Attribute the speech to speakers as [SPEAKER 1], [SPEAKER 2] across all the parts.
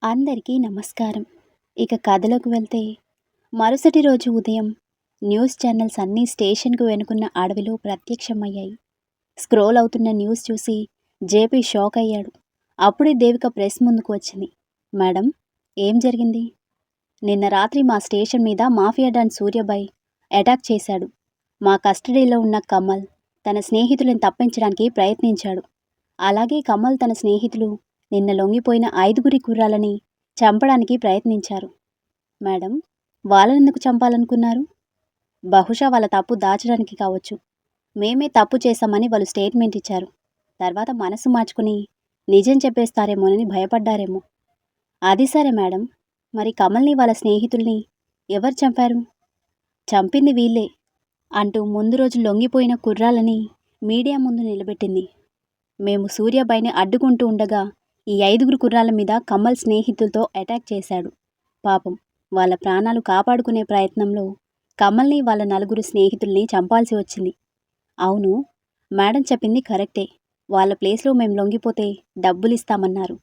[SPEAKER 1] అందరికీ నమస్కారం. ఇక కథలోకి వెళ్తే, మరుసటి రోజు ఉదయం న్యూస్ ఛానల్స్ అన్నీ స్టేషన్‌కు వెనుకున్న అడవిలో ప్రత్యక్షమయ్యాయి. స్క్రోల్ అవుతున్న న్యూస్ చూసి జేపీ షాక్ అయ్యాడు. అప్పుడే దేవిక ప్రెస్ ముందుకు వచ్చింది. మేడం, ఏం జరిగింది? నిన్న రాత్రి మా స్టేషన్ మీద మాఫియా డాన్ సూర్యభాయ్ అటాక్ చేశాడు. మా కస్టడీలో ఉన్న కమల్ తన స్నేహితులను తప్పించడానికి ప్రయత్నించాడు. అలాగే కమల్ తన స్నేహితులు నిన్న లొంగిపోయిన 5 కుర్రాళ్ళని చంపడానికి ప్రయత్నించారు. మేడం, వాళ్ళనెందుకు చంపాలనుకున్నారు? బహుశా వాళ్ళ తప్పు దాచడానికి కావచ్చు. మేమే తప్పు చేశామని వాళ్ళు స్టేట్మెంట్ ఇచ్చారు. తర్వాత మనసు మార్చుకుని నిజం చెప్పేస్తారేమోనని భయపడ్డారేమో. అది సరే మేడం, మరి కమల్ని వాళ్ళ స్నేహితుల్ని ఎవరు చంపారు? చంపింది వీళ్ళే అంటూ ముందు రోజు లొంగిపోయిన కుర్రాళ్ళని మీడియా ముందు నిలబెట్టింది. మేము సూర్యాబాయిని అడ్డుకుంటూ ఉండగా ఈ 5 కుర్రాళ్ళ మీద కమల్ స్నేహితులతో అటాక్ చేశాడు. పాపం, వాళ్ళ ప్రాణాలు కాపాడుకునే ప్రయత్నంలో కమల్ని వాళ్ళ 4 స్నేహితుల్ని చంపాల్సి వచ్చింది. అవును, మేడం చెప్పింది కరెక్టే. వాళ్ళ ప్లేస్లో మేము లొంగిపోతే డబ్బులిస్తామన్నారు.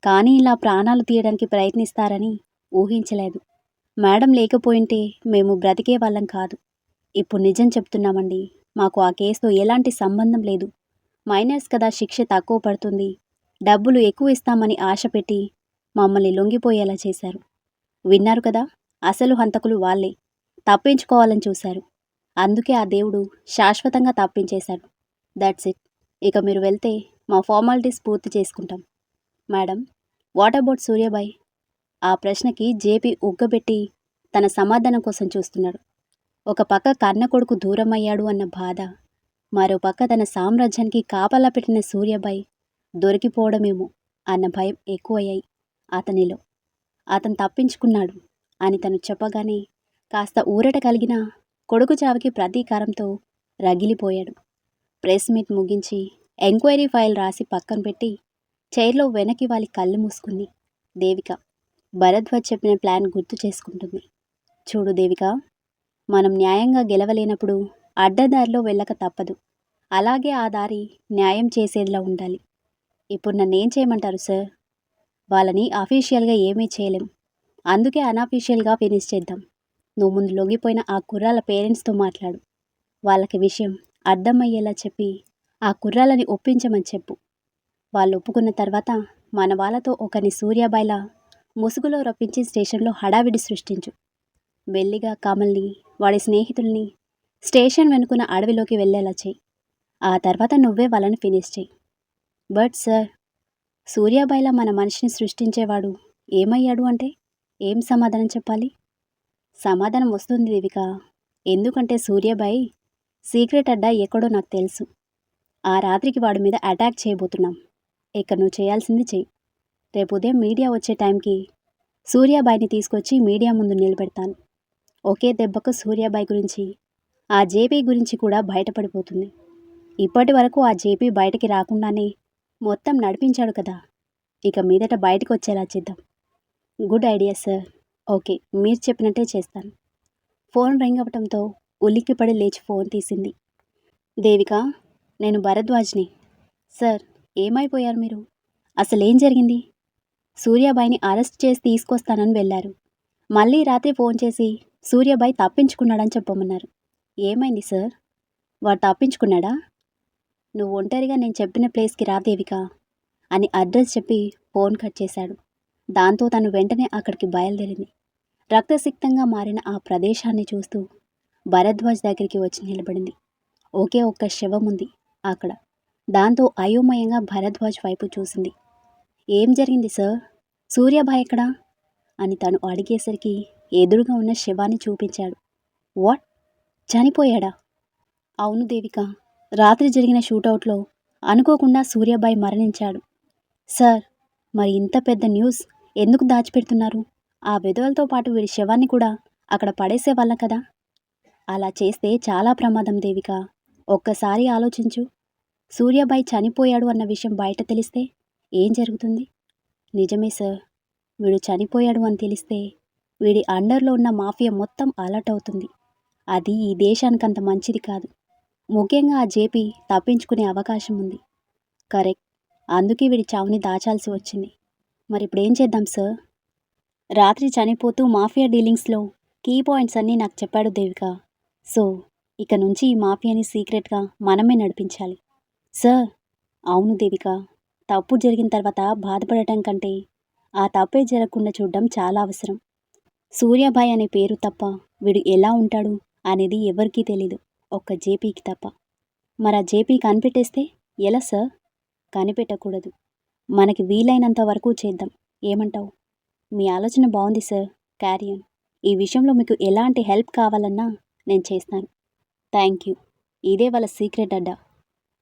[SPEAKER 1] కానీ ఇలా ప్రాణాలు తీయడానికి ప్రయత్నిస్తారని ఊహించలేదు. మేడం లేకపోయింటే మేము బ్రతికే వాళ్ళం కాదు. ఇప్పుడు నిజం చెప్తున్నామండి, మాకు ఆ కేసుతో ఎలాంటి సంబంధం లేదు. మైనర్స్ కదా, శిక్ష తక్కువ పడుతుంది. డబ్బులు ఎక్కువ ఇస్తామని ఆశ పెట్టి మమ్మల్ని లొంగిపోయేలా చేశారు. విన్నారు కదా, అసలు హంతకులు వాళ్ళే. తప్పించుకోవాలని చూశారు. అందుకే ఆ దేవుడు శాశ్వతంగా తప్పించేశాడు. That's it. ఇక మీరు వెళ్తే మా ఫార్మాలిటీస్ పూర్తి చేసుకుంటాం. Madam, what about Suryabhai? ఆ ప్రశ్నకి జేపీ ఉగ్గబెట్టి తన సమాధానం కోసం చూస్తున్నాడు. ఒక పక్క కన్న కొడుకు దూరమయ్యాడు అన్న బాధ, మరో పక్క తన సామ్రాజ్యానికి కాపలా పెట్టిన సూర్యబాయ్ దొరికిపోవడమేమో అన్న భయం ఎక్కువయ్యాయి అతనిలో. అతను తప్పించుకున్నాడు అని తను చెప్పగానే కాస్త ఊరట కలిగిన కొడుకు చావుకి ప్రతీకారంతో రగిలిపోయాడు. ప్రెస్ మీట్ ముగించి ఎంక్వైరీ ఫైల్ రాసి పక్కన పెట్టి చైర్లో వెనక్కి వాలి కళ్ళు మూసుకుంది దేవిక. భరద్వాజ్ చెప్పిన ప్లాన్ గుర్తు చేసుకుంటుంది. చూడు దేవిక, మనం న్యాయంగా గెలవలేనప్పుడు అడ్డదారిలో వెళ్ళక తప్పదు. అలాగే ఆ దారి న్యాయం చేసేదిలా ఉండాలి. ఇప్పుడు నన్నేం చేయమంటారు సార్? వాళ్ళని అఫీషియల్గా ఏమీ చేయలేం. అందుకే అన్అఫీషియల్గా ఫినిష్ చేద్దాం. నువ్వు ముందు లొంగిపోయిన ఆ కుర్రాళ్ళ పేరెంట్స్తో మాట్లాడు. వాళ్ళకి విషయం అర్థమయ్యేలా చెప్పి ఆ కుర్రాళ్ళని ఒప్పించమని చెప్పు. వాళ్ళు ఒప్పుకున్న తర్వాత మన వాళ్ళతో ఒకరిని సూర్యాబాయిలా ముసుగులో రప్పించి స్టేషన్లో హడావిడి సృష్టించు. మెల్లిగా కమల్ని వాడి స్నేహితుల్ని స్టేషన్ వెనుకున్న అడవిలోకి వెళ్ళేలా చేయి. ఆ తర్వాత నువ్వే వాళ్ళని ఫినిష్ చేయి. బట్ సార్, సూర్యాబాయిలా మన మనిషిని సృష్టించేవాడు ఏమయ్యాడు అంటే ఏం సమాధానం చెప్పాలి? సమాధానం వస్తుంది దేవిక. ఎందుకంటే సూర్యాబాయి సీక్రెట్ అడ్డా ఎక్కడో నాకు తెలుసు. ఆ రాత్రికి వాడి మీద అటాక్ చేయబోతున్నాం. ఇక నువ్వు చేయాల్సింది చెయ్యి. రేపు ఉదయం మీడియా వచ్చే టైంకి సూర్యాబాయిని తీసుకొచ్చి మీడియా ముందు నిలబెడతాను. ఒకే దెబ్బకు సూర్యాబాయి గురించి, ఆ జేపీ గురించి కూడా బయటపడిపోతుంది. ఇప్పటి వరకు ఆ జేపీ బయటికి రాకుండానే మొత్తం నడిపించాడు కదా. ఇక మీదట బయటకు వచ్చేలా చేద్దాం. Good idea sir. ఓకే, మీరు చెప్పినట్టే చేస్తాను. ఫోన్ రింగ్ అవ్వటంతో ఉలిక్కిపడి లేచి ఫోన్ తీసింది దేవిక. నేను భరద్వాజ్ని. సార్, ఏమైపోయారు మీరు? అసలేం జరిగింది? సూర్యాబాయిని అరెస్ట్ చేసి తీసుకొస్తానని వెళ్ళారు. మళ్ళీ రాత్రి ఫోన్ చేసి సూర్యాబాయి తప్పించుకున్నాడని చెప్పమన్నారు. ఏమైంది సార్? వాడు తప్పించుకున్నాడా? నువ్వు ఒంటరిగా నేను చెప్పిన ప్లేస్కి రా దేవిక అని అడ్రస్ చెప్పి ఫోన్ కట్ చేశాడు. దాంతో తను వెంటనే అక్కడికి బయలుదేరింది. రక్తసిక్తంగా మారిన ఆ ప్రదేశాన్ని చూస్తూ భరద్వాజ్ దగ్గరికి వచ్చి నిలబడింది. ఒకే ఒక్క శవం ఉంది అక్కడ. దాంతో అయోమయంగా భరద్వాజ్ వైపు చూసింది. ఏం జరిగింది సార్? సూర్యాబాయ్ ఎక్కడా అని తను అడిగేసరికి ఎదురుగా ఉన్న శవాన్ని చూపించాడు. వాట్, చనిపోయాడా? అవును దేవిక, రాత్రి జరిగిన షూటౌట్లో అనుకోకుండా సూర్యాబాయ్ మరణించాడు. సార్, మరి ఇంత పెద్ద న్యూస్ ఎందుకు దాచిపెడుతున్నారు? ఆ విధవలతో పాటు వీడి శవాన్ని కూడా అక్కడ పడేసేవాళ్ళం కదా. అలా చేస్తే చాలా ప్రమాదం దేవిక. ఒక్కసారి ఆలోచించు. సూర్యాబాయ్ చనిపోయాడు అన్న విషయం బయట తెలిస్తే ఏం జరుగుతుంది? నిజమే సార్, వీడు చనిపోయాడు అని తెలిస్తే వీడి అండర్లో ఉన్న మాఫియా మొత్తం అలర్ట్ అవుతుంది. అది ఈ దేశానికంత మంచిది కాదు. ముఖ్యంగా ఆ జేపీ తప్పించుకునే అవకాశం ఉంది. కరెక్ట్. అందుకే వీడి చావుని దాచాల్సి వచ్చింది. మరిప్పుడేం చేద్దాం సార్? రాత్రి చనిపోతూ మాఫియా డీలింగ్స్‌లో కీ పాయింట్స్ అన్నీ నాకు చెప్పాడు దేవిక. సో, ఇక నుంచి ఈ మాఫియాని సీక్రెట్‌గా మనమే నడిపించాలి. సార్ అవును దేవిక. తప్పు జరిగిన తర్వాత బాధపడటం కంటే, ఆ తప్పే జరగకుండా చూడడం చాలా అవసరం. సూర్యాభాయ్ అనే పేరు తప్ప వీడు ఎలా ఉంటాడు అనేది ఎవరికీ తెలీదు. ఒక్క జేపీకి తప్ప. మరా జేపీ కనిపెట్టేస్తే ఎలా సార్? కనిపెట్టకూడదు. మనకి వీలైనంత వరకు చేద్దాం. ఏమంటావు? మీ ఆలోచన బావుంది సార్. Carry on. ఈ విషయంలో మీకు ఎలాంటి హెల్ప్ కావాలన్నా నేను చేస్తాను. Thank you. ఇదే వాళ్ళ సీక్రెట్ అడ్డా.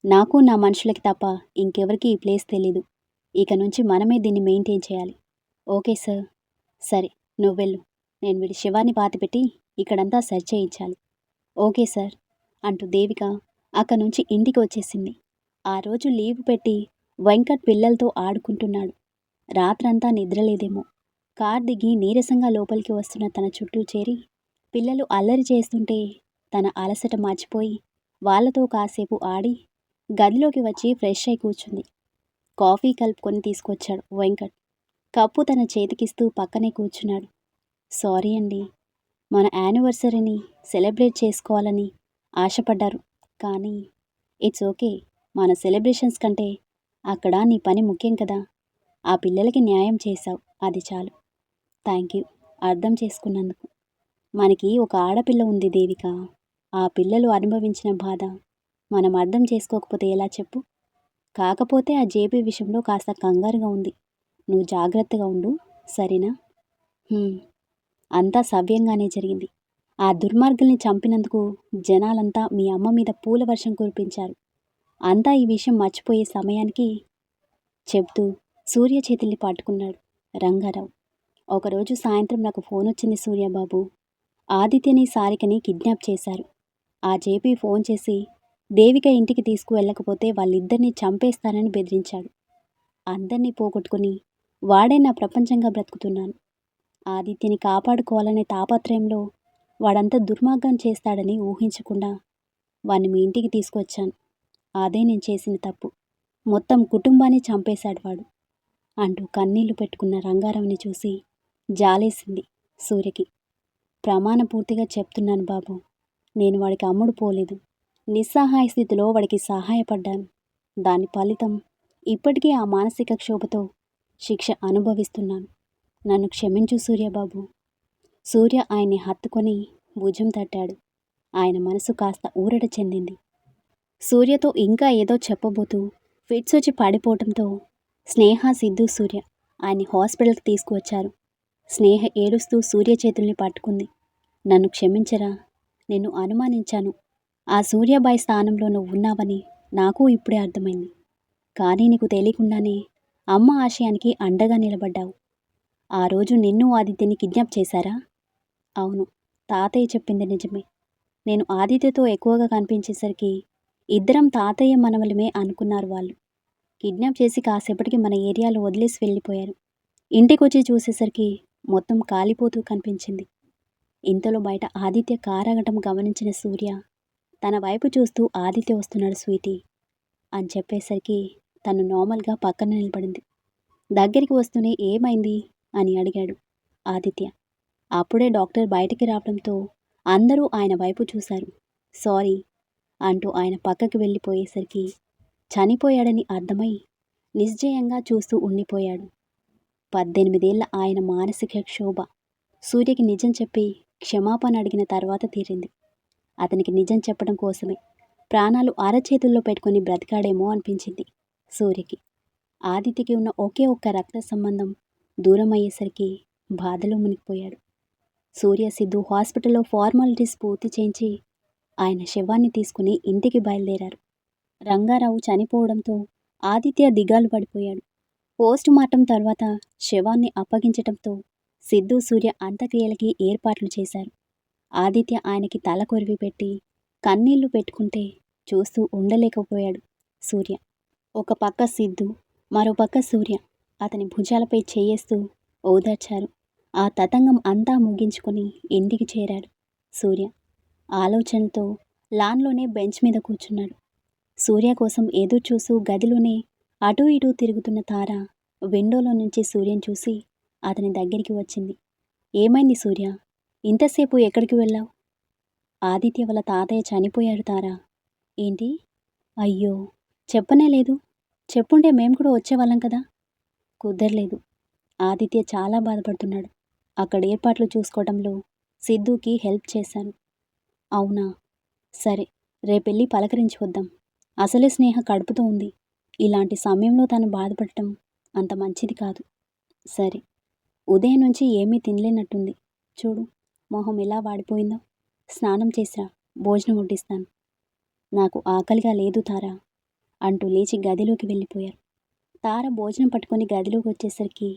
[SPEAKER 1] నాకు నా మనుషులకి తప్ప ఇంకెవరికీ ఈ ప్లేస్ తెలీదు. ఇక నుంచి మనమే దీన్ని మెయింటైన్ చేయాలి. Okay sir. సరే నువ్వెళ్ళు. నేను వీడి శవాన్ని పాతిపెట్టి ఇక్కడంతా సెర్చ్ చేయించాలి. ఓకే సార్ అంటూ దేవిక అక్కడి నుంచి ఇంటికి వచ్చేసింది. ఆ రోజు లీవ్ పెట్టి వెంకట్ పిల్లలతో ఆడుకుంటున్నాడు. రాత్రంతా నిద్రలేదేమో. కార్ దిగి నీరసంగా లోపలికి వస్తున్న తన చుట్టూ చేరి పిల్లలు అల్లరి చేస్తుంటే తన అలసట మర్చిపోయి వాళ్ళతో కాసేపు ఆడి గదిలోకి వచ్చి ఫ్రెష్ అయి కూర్చుంది. కాఫీ కలుపుకొని తీసుకొచ్చాడు వెంకట్. కప్పు తన చేతికిస్తూ పక్కనే కూర్చున్నాడు. సారీ అండి, మన యానివర్సరీని సెలబ్రేట్ చేసుకోవాలని ఆశపడ్డారు. కానీ ఇట్స్ ఓకే. మన సెలబ్రేషన్స్ కంటే అక్కడ నీ పని ముఖ్యం కదా. ఆ పిల్లలకి న్యాయం చేశావు, అది చాలు. థ్యాంక్ యూ అర్థం చేసుకున్నందుకు. మనకి ఒక ఆడపిల్ల ఉంది దేవిక. ఆ పిల్లలు అనుభవించిన బాధ మనం అర్థం చేసుకోకపోతే ఎలా చెప్పు? కాకపోతే ఆ జేబీ విషయంలో కాస్త కంగారుగా ఉంది. నువ్వు జాగ్రత్తగా ఉండు, సరేనా? అంతా సవ్యంగానే జరిగింది. ఆ దుర్మార్గుల్ని చంపినందుకు జనాలంతా మీ అమ్మ మీద పూల వర్షం కురిపించారు. అంతా ఈ విషయం మర్చిపోయే సమయానికి చెప్తూ సూర్య చేతుల్ని పట్టుకున్నాడు రంగారావు. ఒకరోజు సాయంత్రం నాకు ఫోన్ వచ్చింది సూర్యబాబు. ఆదిత్యని సారికని కిడ్నాప్ చేశారు. ఆ జేపీ ఫోన్ చేసి దేవిక ఇంటికి తీసుకువెళ్ళకపోతే వాళ్ళిద్దరినీ చంపేస్తానని బెదిరించాడు. అందరినీ పోగొట్టుకుని వాడే నా ప్రపంచంగా బ్రతుకుతున్నాను. ఆదిత్యని కాపాడుకోవాలనే తాపత్రయంలో వాడంతా దుర్మార్గం చేస్తాడని ఊహించకుండా వాణ్ణి మీ ఇంటికి తీసుకొచ్చాను. అదే నేను చేసిన తప్పు. మొత్తం కుటుంబాన్ని చంపేశాడు వాడు అంటూ కన్నీళ్లు పెట్టుకున్న రంగారావుని చూసి జాలేసింది సూర్యకి. ప్రమాణపూర్తిగా చెప్తున్నాను బాబు, నేను వాడికి అమ్ముడు పోలేదు. నిస్సహాయ స్థితిలో వాడికి సహాయపడ్డాను. దాని ఫలితం ఇప్పటికీ ఆ మానసిక క్షోభతో శిక్ష అనుభవిస్తున్నాను. నన్ను క్షమించు సూర్యబాబు. సూర్య ఆయన్ని హత్తుకొని భుజం తట్టాడు. ఆయన మనసు కాస్త ఊరట చెందింది. సూర్యతో ఇంకా ఏదో చెప్పబోతూ ఫిట్స్ వచ్చి పడిపోవటంతో స్నేహ, సిద్ధు, సూర్య ఆయన్ని హాస్పిటల్కి తీసుకువచ్చారు. స్నేహ ఏడుస్తూ సూర్య చేతుల్ని పట్టుకుంది. నన్ను క్షమించరా, నిన్ను అనుమానించాను. ఆ సూర్యాబాయి స్థానంలో నువ్వు ఉన్నావని నాకు ఇప్పుడే అర్థమైంది. కానీ నీకు తెలియకుండానే అమ్మ ఆశయానికి అండగా నిలబడ్డావు. ఆ రోజు నిన్ను ఆదిత్యని కిడ్నాప్ చేశారా? అవును, తాతయ్య చెప్పింది నిజమే. నేను ఆదిత్యతో ఎక్కువగా కనిపించేసరికి ఇద్దరం తాతయ్య మనవలమే అనుకున్నారు వాళ్ళు. కిడ్నాప్ చేసి కాసేపటికి మన ఏరియాలో వదిలేసి వెళ్ళిపోయారు. ఇంటికొచ్చి చూసేసరికి మొత్తం కాలిపోతూ కనిపించింది. ఇంతలో బయట ఆదిత్య కారాగటం గమనించిన సూర్య తన వైపు చూస్తూ ఆదిత్య వస్తున్నాడు స్వీటీ అని చెప్పేసరికి తను నార్మల్గా పక్కన నిలబడింది. దగ్గరికి వస్తూనే ఏమైంది అని అడిగాడు ఆదిత్య. అప్పుడే డాక్టర్ బయటికి రావడంతో అందరూ ఆయన వైపు చూశారు. సారీ అంటూ ఆయన పక్కకి వెళ్ళిపోయేసరికి చనిపోయాడని అర్థమై నిశ్చయంగా చూస్తూ ఉండిపోయాడు. 18 ఏళ్ల ఆయన మానసిక క్షోభ సూర్యకి నిజం చెప్పి క్షమాపణ అడిగిన తర్వాత తీరింది. అతనికి నిజం చెప్పడం కోసమే ప్రాణాలు అరచేతుల్లో పెట్టుకొని బ్రతికాడేమో అనిపించింది సూర్యకి. ఆదిత్యకి ఉన్న ఒకే ఒక్క రక్త సంబంధం దూరం అయ్యేసరికి బాధలో మునిగిపోయాడు. సూర్య, సిద్ధు హాస్పిటల్లో ఫార్మాలిటీస్ పూర్తి చేయించి ఆయన శవాన్ని తీసుకుని ఇంటికి బయలుదేరారు. రంగారావు చనిపోవడంతో ఆదిత్య దిగాలు పడిపోయాడు. పోస్ట్ మార్టం తర్వాత శవాన్ని అప్పగించటంతో సిద్ధు, సూర్య అంత్యక్రియలకి ఏర్పాట్లు చేశారు. ఆదిత్య ఆయనకి తల కొరివి పెట్టి కన్నీళ్లు పెట్టుకుంటే చూస్తూ ఉండలేకపోయాడు సూర్య. ఒక పక్క సిద్ధు, మరో పక్క సూర్య అతని భుజాలపై చేయేస్తూ ఓదార్చారు. ఆ తతంగం అంతా ముగించుకొని ఇంటికి చేరాడు సూర్య. ఆలోచనతో లాన్లోనే బెంచ్ మీద కూర్చున్నాడు. సూర్య కోసం ఎదురు చూస్తూ గదిలోనే అటూ ఇటూ తిరుగుతున్న తార విండోలో నుంచి సూర్యని చూసి అతని దగ్గరికి వచ్చింది. ఏమైంది సూర్య? ఇంతసేపు ఎక్కడికి వెళ్ళావు? ఆదిత్య వాళ్ళ తాతయ్య చనిపోయాడు తారా. ఏంటి? అయ్యో, చెప్పనే లేదు. చెప్పుంటే మేము కూడా వచ్చేవాళ్ళం కదా. కుదరలేదు. ఆదిత్య చాలా బాధపడుతున్నాడు. అక్కడ ఏర్పాట్లు చూసుకోవడంలో సిద్ధుకి హెల్ప్ చేశాను. అవునా? సరే, రేపెళ్ళి పలకరించి వద్దాం. అసలే స్నేహ కడుపుతో ఉంది. ఇలాంటి సమయంలో తను బాధపడటం అంత మంచిది కాదు. సరే. ఉదయం నుంచి ఏమీ తినలేనట్టుంది. చూడు, మొహం ఎలా వాడిపోయిందో. స్నానం చేసిరా, భోజనం వడ్డిస్తాను. నాకు ఆకలిగా లేదు తారా అంటూ లేచి గదిలోకి వెళ్ళిపోయారు. తార భోజనం పట్టుకొని గదిలోకి వచ్చేసరికి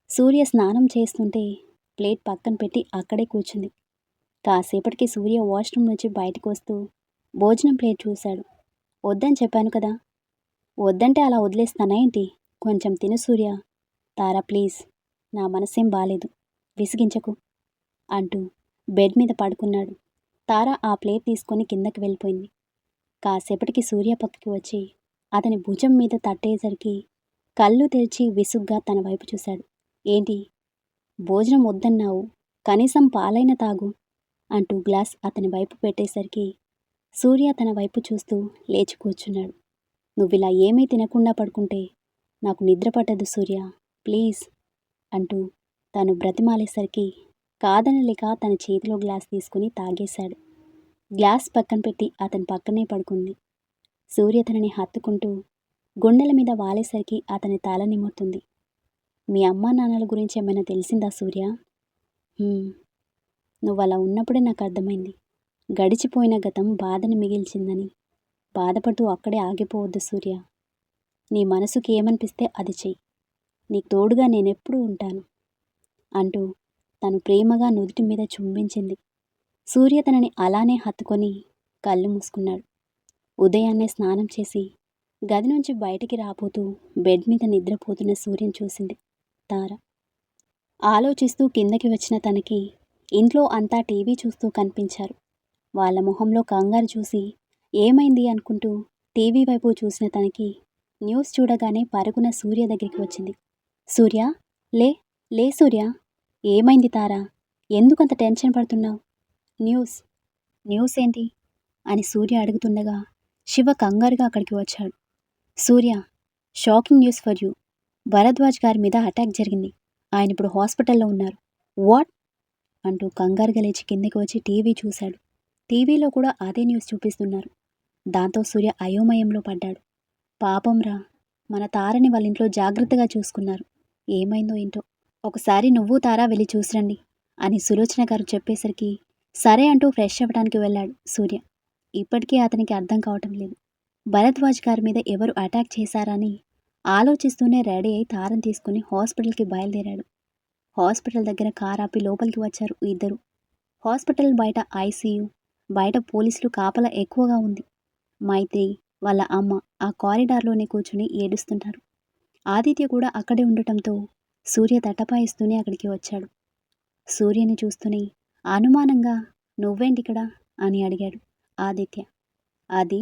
[SPEAKER 1] సూర్య స్నానం చేస్తుంటే ప్లేట్ పక్కన పెట్టి అక్కడే కూర్చుంది. కాసేపటికి సూర్య వాష్రూమ్ నుంచి బయటకు వస్తూ భోజనం ప్లేట్ చూశాడు. వద్దని చెప్పాను కదా. వద్దంటే అలా వదిలేస్తానా ఏంటి? కొంచెం తిను సూర్య. తారా ప్లీజ్, నా మనసేం బాలేదు, విసిగించకు అంటూ బెడ్ మీద పడుకున్నాడు. తార ఆ ప్లేట్ తీసుకొని కిందకి వెళ్ళిపోయింది. కాసేపటికి సూర్య పక్కకి వచ్చి అతని భుజం మీద తట్టేసరికి కళ్ళు తెరిచి విసుగ్గా తన వైపు చూశాడు. ఏంటి? భోజనం వద్దన్నావు, కనీసం పాలైన తాగు అంటూ గ్లాస్ అతని వైపు పెట్టేసరికి సూర్య తన వైపు చూస్తూ లేచి కూర్చున్నాడు. నువ్విలా ఏమీ తినకుండా పడుకుంటే నాకు నిద్ర పట్టదు సూర్య, ప్లీజ్ అంటూ తను బ్రతిమాలేసరికి కాదనలేక తన చేతిలో గ్లాస్ తీసుకుని తాగేశాడు. గ్లాస్ పక్కన పెట్టి అతని పక్కనే పడుకుంది. సూర్య తనని హత్తుకుంటూ గుండెల మీద వాలేసరికి అతని తల నిమురుతుంది. మీ అమ్మా నాన్నల గురించి ఏమైనా తెలిసిందా సూర్య? నువ్వలా ఉన్నప్పుడే నాకు అర్థమైంది. గడిచిపోయిన గతం బాధని మిగిల్చిందని. బాధపడుతూ అక్కడే ఆగిపోవద్దు సూర్య. నీ మనసుకి ఏమనిపిస్తే అది చెయ్యి. నీకు తోడుగా నేనెప్పుడూ ఉంటాను అంటూ తను ప్రేమగా నుదుటి మీద చుంబించింది. సూర్య తనని అలానే హత్తుకొని కళ్ళు మూసుకున్నాడు. ఉదయాన్నే స్నానం చేసి గది నుంచి బయటికి రాబోతూ బెడ్ మీద నిద్రపోతున్న సూర్యని చూసింది తార. ఆలోచిస్తూ కిందకి వచ్చిన తనకి ఇంట్లో అంతా టీవీ చూస్తూ కనిపించారు. వాళ్ళ మొహంలో కంగారు చూసి ఏమైంది అనుకుంటూ టీవీ వైపు చూసిన తనకి న్యూస్ చూడగానే పరుగున సూర్య దగ్గరికి వచ్చింది. సూర్య, లే లే సూర్య. ఏమైంది తారా? ఎందుకంత టెన్షన్ పడుతున్నావు? న్యూస్. న్యూస్ ఏంటి అని సూర్య అడుగుతుండగా శివ కంగారుగా అక్కడికి వచ్చాడు. Surya, shocking news for you. Bharadwaj గారి మీద అటాక్ జరిగింది. ఆయన ఇప్పుడు హాస్పిటల్లో ఉన్నారు. వాట్ అంటూ కంగారుగా లేచి కిందకి వచ్చి టీవీ చూశాడు. టీవీలో కూడా అదే న్యూస్ చూపిస్తున్నారు. దాంతో సూర్య అయోమయంలో పడ్డాడు. పాపంరా, మన తారని వాళ్ళ ఇంట్లో జాగ్రత్తగా చూసుకున్నారు. ఏమైందో ఏంటో. ఒకసారి నువ్వు తారా వెళ్ళి చూసిరండి అని సులోచన గారు చెప్పేసరికి సరే అంటూ ఫ్రెష్ అవ్వడానికి వెళ్ళాడు సూర్య. ఇప్పటికీ అతనికి అర్థం కావటం లేదు. భరద్వాజ్ గారి మీద ఎవరు అటాక్ చేశారని ఆలోచిస్తూనే రెడీ అయి తారని తీసుకుని హాస్పిటల్కి బయలుదేరాడు. హాస్పిటల్ దగ్గర కార్ ఆపి లోపలికి వచ్చారు ఇద్దరు. హాస్పిటల్ బయట ఐసీయూ, బయట పోలీసులు కాపలా ఎక్కువగా ఉంది. మైత్రి వాళ్ళ అమ్మ ఆ కారిడార్లోనే కూర్చుని ఏడుస్తుంటారు. ఆదిత్య కూడా అక్కడే ఉండటంతో సూర్య తటపాయిస్తూనే అక్కడికి వచ్చాడు. సూర్యని చూస్తూనే అనుమానంగా నువ్వేంటిక్కడ అని అడిగాడు ఆదిత్య. అది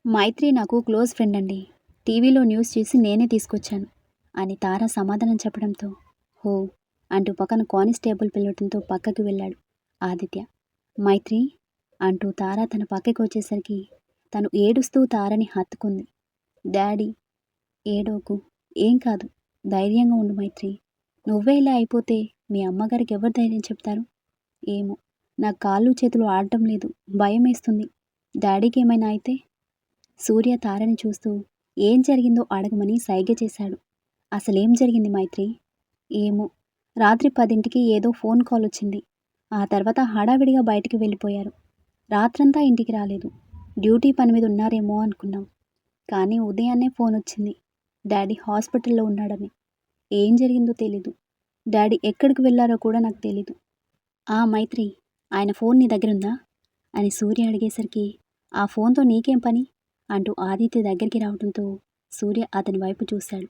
[SPEAKER 1] మైత్రి నాకు క్లోజ్ ఫ్రెండ్ అండి. టీవీలో న్యూస్ చూసి నేనే తీసుకొచ్చాను అని తార సమాధానం చెప్పడంతో హో అంటూ పక్కన కానిస్టేబుల్ పిలవడంతో పక్కకి వెళ్ళాడు ఆదిత్య. మైత్రి అంటూ తార తన పక్కకి వచ్చేసరికి తను ఏడుస్తూ తారని హత్తుకుంది. డాడీ, ఏడోకు, ఏం కాదు, ధైర్యంగా ఉండు మైత్రి. నువ్వే ఇలా అయిపోతే మీ అమ్మగారికి ఎవరు ధైర్యం చెప్తారు? ఏమో, నా కాళ్ళు చేతులు ఆడటం లేదు, భయం వేస్తుంది. డాడీకి ఏమైనా అయితే? సూర్య తారని చూస్తూ ఏం జరిగిందో అడగమని సైగ చేశాడు. అసలేం జరిగింది మైత్రి? ఏమో, రాత్రి 10ంటికి ఏదో ఫోన్ కాల్ వచ్చింది. ఆ తర్వాత హడావిడిగా బయటికి వెళ్ళిపోయారు. రాత్రంతా ఇంటికి రాలేదు. డ్యూటీ పని మీద ఉన్నారేమో అనుకున్నాం. కానీ ఉదయాన్నే ఫోన్ వచ్చింది, డాడీ హాస్పిటల్లో ఉన్నాడని. ఏం జరిగిందో తెలీదు. డాడీ ఎక్కడికి వెళ్ళారో కూడా నాకు తెలీదు. ఆ మైత్రి, ఆయన ఫోన్ నీ దగ్గరుందా అని సూర్య అడిగేసరికి ఆ ఫోన్తో నీకేం పని అంటూ ఆదిత్య దగ్గరికి రావడంతో సూర్య అతని వైపు చూశాడు.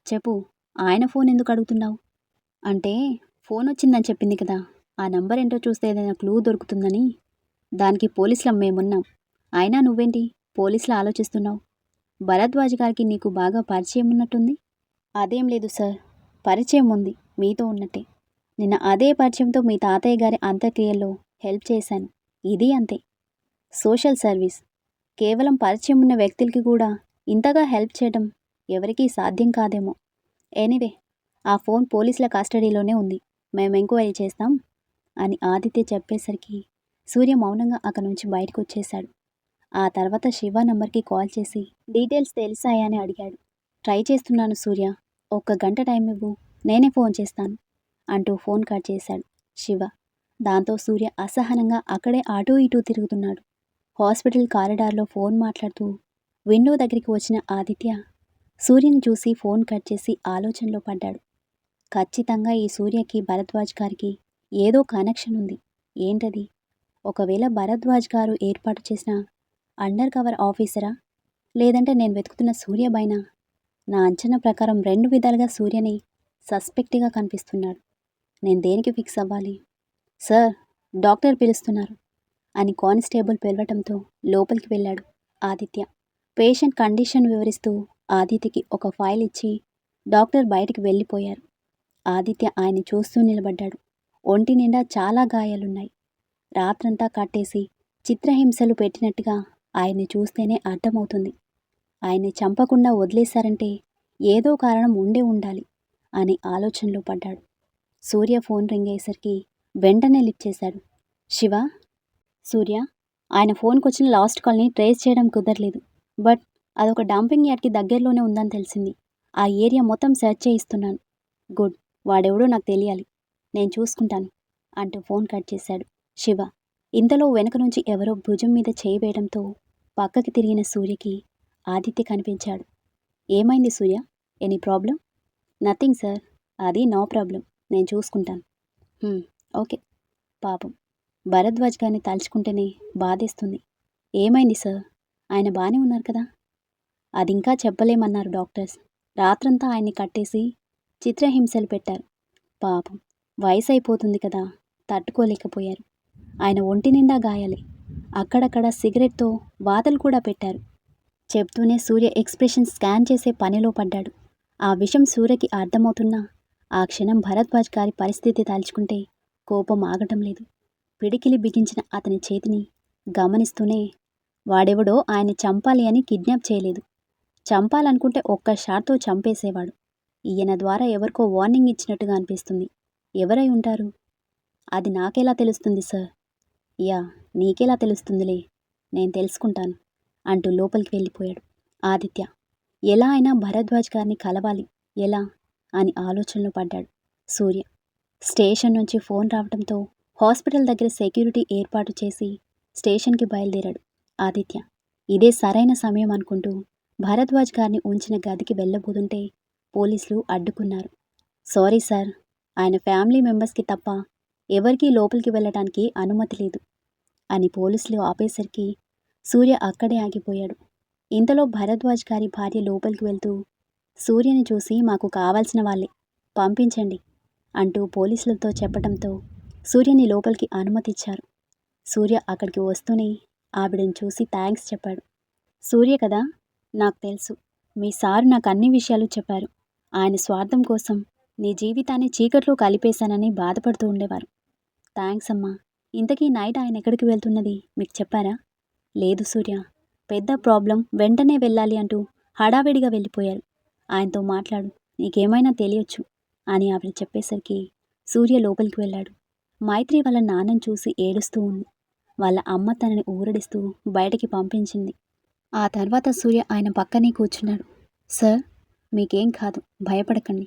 [SPEAKER 1] చెప్పు, ఆయన ఫోన్ ఎందుకు అడుగుతున్నావు? అంటే ఫోన్ వచ్చిందని చెప్పింది కదా, ఆ నంబర్ ఏంటో చూస్తే ఏదైనా క్లూ దొరుకుతుందని. దానికి పోలీసులం మేమున్నాం. అయినా నువ్వేంటి పోలీసులా ఆలోచిస్తున్నావు? భరద్వాజ్ గారికి నీకు బాగా పరిచయం ఉన్నట్టుంది. అదేం లేదు సార్, పరిచయం ఉంది, మీతో ఉన్నట్టే. నిన్న అదే పరిచయంతో మీ తాతయ్య గారి అంత్యక్రియల్లో హెల్ప్ చేశాను. ఇది అంతే. Social service. కేవలం పరిచయం ఉన్న వ్యక్తులకి కూడా ఇంతగా హెల్ప్ చేయడం ఎవరికీ సాధ్యం కాదేమో. ఎనీవే, ఆ ఫోన్ పోలీసుల కస్టడీలోనే ఉంది. మేము ఎంక్వైరీ చేస్తాం అని ఆదిత్య చెప్పేసరికి సూర్య మౌనంగా అక్కడి నుంచి బయటకు వచ్చేశాడు. ఆ తర్వాత శివ నంబర్కి కాల్ చేసి డీటెయిల్స్ తెలిసాయా అని అడిగాడు. ట్రై చేస్తున్నాను సూర్య, ఒక్క గంట టైం ఇవ్వు, నేనే ఫోన్ చేస్తాను అంటూ ఫోన్ కట్ చేశాడు శివ. దాంతో సూర్య అసహనంగా అక్కడే అటూ ఇటూ తిరుగుతున్నాడు. హాస్పిటల్ కారిడార్లో ఫోన్ మాట్లాడుతూ విండో దగ్గరికి వచ్చిన ఆదిత్య సూర్యని చూసి ఫోన్ కట్ చేసి ఆలోచనలో పడ్డాడు. ఖచ్చితంగా ఈ సూర్యకి భరద్వాజ్ గారికి ఏదో కనెక్షన్ ఉంది. ఏంటది? ఒకవేళ భరద్వాజ్ గారు ఏర్పాటు చేసిన అండర్ కవర్ ఆఫీసరా, లేదంటే నేను వెతుకుతున్న సూర్యబైనా? నా అంచనా ప్రకారం 2 విధాలుగా సూర్యని సస్పెక్ట్గా కనిపిస్తున్నాడు. నేను దేనికి ఫిక్స్ అవ్వాలి? సార్, డాక్టర్ పిలుస్తున్నారు అని కానిస్టేబుల్ పిలవటంతో లోపలికి వెళ్ళాడు ఆదిత్య. పేషెంట్ కండిషన్ వివరిస్తూ ఆదిత్యకి ఒక ఫైల్ ఇచ్చి డాక్టర్ బయటికి వెళ్ళిపోయారు. ఆదిత్య ఆయన్ని చూస్తూ నిలబడ్డాడు. ఒంటి నిండా చాలా గాయాలున్నాయి. రాత్రంతా కట్టేసి చిత్రహింసలు పెట్టినట్టుగా ఆయన్ని చూస్తేనే అర్థమవుతుంది. ఆయన్ని చంపకుండా వదిలేశారంటే ఏదో కారణం ఉండే ఉండాలి అని ఆలోచనలో పడ్డాడు. సూర్య ఫోన్ రింగ్ అయ్యేసరికి వెంటనే లిఫ్ట్ చేశాడు. శివ? సూర్య, ఆయన ఫోన్కి వచ్చిన లాస్ట్ కాల్ని ట్రేస్ చేయడం కుదరలేదు. బట్ అదొక డంపింగ్ యార్డ్కి దగ్గరలోనే ఉందని తెలిసింది. ఆ ఏరియా మొత్తం సెర్చ్ చేయిస్తున్నాను. గుడ్, వాడెవడో నాకు తెలియాలి, నేను చూసుకుంటాను అంటూ ఫోన్ కట్ చేశాడు శివ. ఇంతలో వెనక నుంచి ఎవరో భుజం మీద చేయి వేయడంతో పక్కకి తిరిగిన సూర్యకి ఆదిత్య కనిపించాడు. ఏమైంది Surya? Any problem? Nothing sir, అది నో ప్రాబ్లం, నేను చూసుకుంటాను. ఓకే. పాపం భరద్వాజ్ గారిని తలుచుకుంటేనే బాధేస్తుంది. ఏమైంది సార్? ఆయన బాగానే ఉన్నారు కదా? అది ఇంకా చెప్పలేమన్నారు డాక్టర్స్. రాత్రంతా ఆయన్ని కట్టేసి చిత్రహింసలు పెట్టారు. పాపం వయసు అయిపోతుంది కదా, తట్టుకోలేకపోయారు. ఆయన ఒంటి నిండా గాయాలే. అక్కడక్కడ సిగరెట్తో వాతలు కూడా పెట్టారు. చెప్తూనే సూర్య ఎక్స్ప్రెషన్ స్కాన్ చేసే పనిలో పడ్డాడు. ఆ విషయం సూర్యకి అర్థమవుతున్నా ఆ క్షణం భరద్వాజ్ గారి పరిస్థితి తలుచుకుంటే కోపం ఆగటం లేదు. పిడికిలి బిగించిన అతని చేతిని గమనిస్తూనే వాడెవడో ఆయన్ని చంపాలి అని కిడ్నాప్ చేయలేదు. చంపాలనుకుంటే ఒక్క షాట్తో చంపేసేవాడు. ఈయన ద్వారా ఎవరికో వార్నింగ్ ఇచ్చినట్టుగా అనిపిస్తుంది. ఎవరై ఉంటారు? అది నాకెలా తెలుస్తుంది సార్? యా, నీకెలా తెలుస్తుందిలే, నేను తెలుసుకుంటాను అంటూ లోపలికి వెళ్ళిపోయాడు ఆదిత్య. ఎలా అయినా భరద్వాజ్ గారిని కలవాలి, ఎలా అని ఆలోచనలో పడ్డాడు సూర్య. స్టేషన్ నుంచి ఫోన్ రావడంతో హాస్పిటల్ దగ్గర సెక్యూరిటీ ఏర్పాటు చేసి స్టేషన్కి బయలుదేరాడు ఆదిత్య. ఇదే సరైన సమయం అనుకుంటూ భరద్వాజ్ గారిని ఉంచిన గదికి వెళ్ళబోతుంటే పోలీసులు అడ్డుకున్నారు. సారీ సార్, ఆయన ఫ్యామిలీ మెంబర్స్కి తప్ప ఎవరికీ లోపలికి వెళ్ళటానికి అనుమతి లేదు అని పోలీసులు ఆపేసరికి సూర్య అక్కడే ఆగిపోయాడు. ఇంతలో భరద్వాజ్ గారి భార్య లోపలికి వెళ్తూ సూర్యని చూసి మాకు కావాల్సిన వాళ్ళే, పంపించండి అంటూ పోలీసులతో చెప్పడంతో సూర్యని లోపలికి అనుమతిచ్చారు. సూర్య అక్కడికి వస్తూనే ఆవిడని చూసి థ్యాంక్స్ చెప్పాడు. సూర్య కదా, నాకు తెలుసు, మీ సారు నాకు అన్ని విషయాలు చెప్పారు. ఆయన స్వార్థం కోసం నీ జీవితాన్ని చీకట్లో కలిపేశానని బాధపడుతూ ఉండేవారు. థ్యాంక్స్ అమ్మా. ఇంతకీ నైట్ ఆయన ఎక్కడికి వెళ్తున్నది మీకు చెప్పారా? లేదు సూర్య, పెద్ద ప్రాబ్లం, వెంటనే వెళ్ళాలి అంటూ హడావిడిగా వెళ్ళిపోయారు. ఆయనతో మాట్లాడు, నీకేమైనా తెలియచ్చు అని ఆవిడ చెప్పేసరికి సూర్య లోపలికి వెళ్ళాడు. మైత్రి వాళ్ళ నాన్నని చూసి ఏడుస్తూ ఉంది. వాళ్ళ అమ్మ తనని ఊరడిస్తూ బయటికి పంపించింది. ఆ తర్వాత సూర్య ఆయన పక్కనే కూర్చున్నాడు. సార్, మీకేం కాదు, భయపడకండి.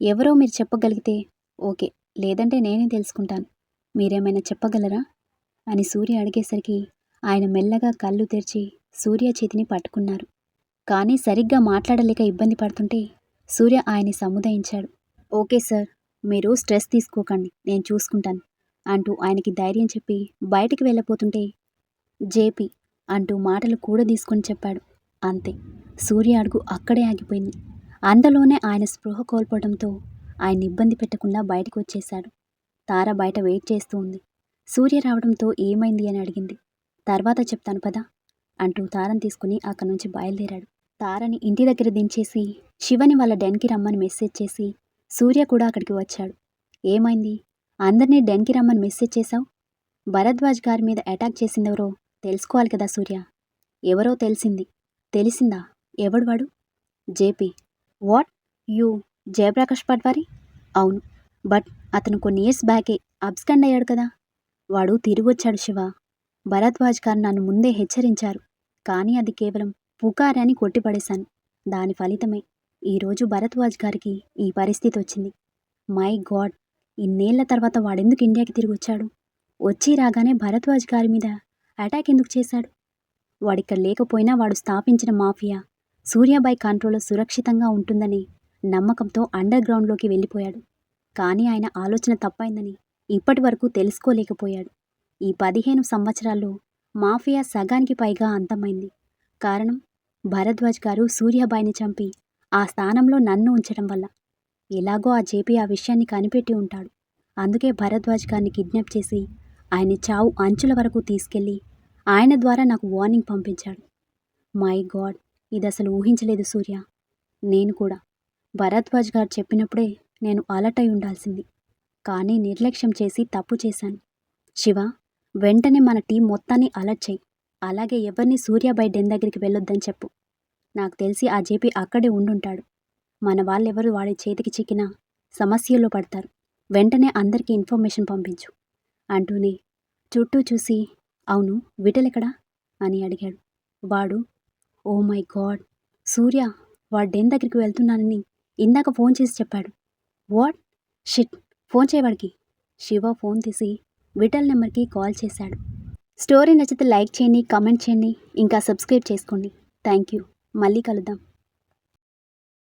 [SPEAKER 1] ఎవరో మీరు చెప్పగలిగితే ఓకే, లేదంటే నేనే తెలుసుకుంటాను. మీరేమైనా చెప్పగలరా అని సూర్య అడిగేసరికి ఆయన మెల్లగా కళ్ళు తెరిచి సూర్య చేతిని పట్టుకున్నారు. కానీ సరిగ్గా మాట్లాడలేక ఇబ్బంది పడుతుంటే సూర్య ఆయన్ని సముదాయించాడు. ఓకే సార్, మీరు స్ట్రెస్ తీసుకోకండి, నేను చూసుకుంటాను అంటూ ఆయనకి ధైర్యం చెప్పి బయటికి వెళ్ళబోతుంటే జేపీ అంటూ మాటలు కూడా తీసుకొని చెప్పాడు. అంతే, సూర్య అడుగు అక్కడే ఆగిపోయింది. అంతలోనే ఆయన స్పృహ కోల్పోవడంతో ఆయన ఇబ్బంది పెట్టకుండా బయటకు వచ్చేశాడు. తార బయట వెయిట్ చేస్తూ ఉంది. సూర్య రావడంతో ఏమైంది అని అడిగింది. తర్వాత చెప్తాను పదా అంటూ తారని తీసుకుని అక్కడి నుంచి బయలుదేరాడు. తారని ఇంటి దగ్గర దించేసి శివని వాళ్ళ డెన్కి రమ్మని మెసేజ్ చేసి సూర్య కూడా అక్కడికి వచ్చాడు. ఏమైంది? అందరినీ డెన్కి రమ్మని మెసేజ్ చేశావు? భరద్వాజ్ గారి మీద అటాక్ చేసిందెవరో తెలుసుకోవాలి కదా సూర్య. ఎవరో తెలిసిందా? ఎవడు వాడు? JP. What? You Jayaprakash patwari? అవును, బట్ అతను కొన్ని ఇయర్స్ బ్యాకే అబ్స్కండ్ అయ్యాడు కదా. వాడు తిరిగొచ్చాడు శివ. భరద్వాజ్ గారు నన్ను ముందే హెచ్చరించారు, కానీ అది కేవలం పుకారని కొట్టిపడేశాను. దాని ఫలితమే ఈరోజు భరద్వాజ్ గారికి ఈ పరిస్థితి వచ్చింది. మై గాడ్, ఇన్నేళ్ల తర్వాత వాడెందుకు ఇండియాకి తిరిగి వచ్చాడు? వచ్చి రాగానే భరద్వాజ్ గారి మీద అటాక్ ఎందుకు చేశాడు? వాడిక్కడ లేకపోయినా వాడు స్థాపించిన మాఫియా సూర్యాబాయ్ కంట్రోల్లో సురక్షితంగా ఉంటుందని నమ్మకంతో అండర్ గ్రౌండ్లోకి వెళ్ళిపోయాడు. కానీ ఆయన ఆలోచన తప్పైందని ఇప్పటి వరకు తెలుసుకోలేకపోయాడు. ఈ 15 సంవత్సరాల్లో మాఫియా సగానికి పైగా అంతమైంది. కారణం భరద్వాజ్ గారు సూర్యాబాయిని చంపి ఆ స్థానంలో నన్ను ఉంచడం వల్ల. ఎలాగో ఆ జేపీ ఆ విషయాన్ని కనిపెట్టి ఉంటాడు. అందుకే భరద్వాజ్ గారిని కిడ్నాప్ చేసి ఆయన చావు అంచుల వరకు తీసుకెళ్ళి ఆయన ద్వారా నాకు వార్నింగ్ పంపించాడు. మై గాడ్, ఇది అసలు ఊహించలేదు సూర్య. నేను కూడా భరద్వాజ్ గారు చెప్పినప్పుడే నేను అలర్ట్ అయి ఉండాల్సింది, కానీ నిర్లక్ష్యం చేసి తప్పు చేశాను. శివ, వెంటనే మన టీం మొత్తాన్ని అలర్ట్ చేయి. అలాగే ఎవరిని సూర్యాబాయ్ డెన్ దగ్గరికి వెళ్ళొద్దని చెప్పు. నాకు తెలిసి ఆ జేపీ అక్కడే ఉండుంటాడు. మన వాళ్ళెవరు వాడి చేతికి చిక్కినా సమస్యల్లో పడతారు. వెంటనే అందరికీ ఇన్ఫర్మేషన్ పంపించు అంటూనే చుట్టూ చూసి, అవును విఠలెక్కడా అని అడిగాడు. వాడు, ఓ మై గాడ్ సూర్య, వాడు డెన్ దగ్గరికి వెళ్తున్నానని ఇందాక ఫోన్ చేసి చెప్పాడు. వాట్ షిట్, ఫోన్ చేయవాడికి. శివ ఫోన్ తీసి విఠల్ నెంబర్కి కాల్ చేశాడు. స్టోరీ నచ్చితే లైక్ చేయండి, కామెంట్ చేయండి, ఇంకా సబ్స్క్రైబ్ చేసుకోండి. Thank you. మళ్ళీ కలుద్దాం.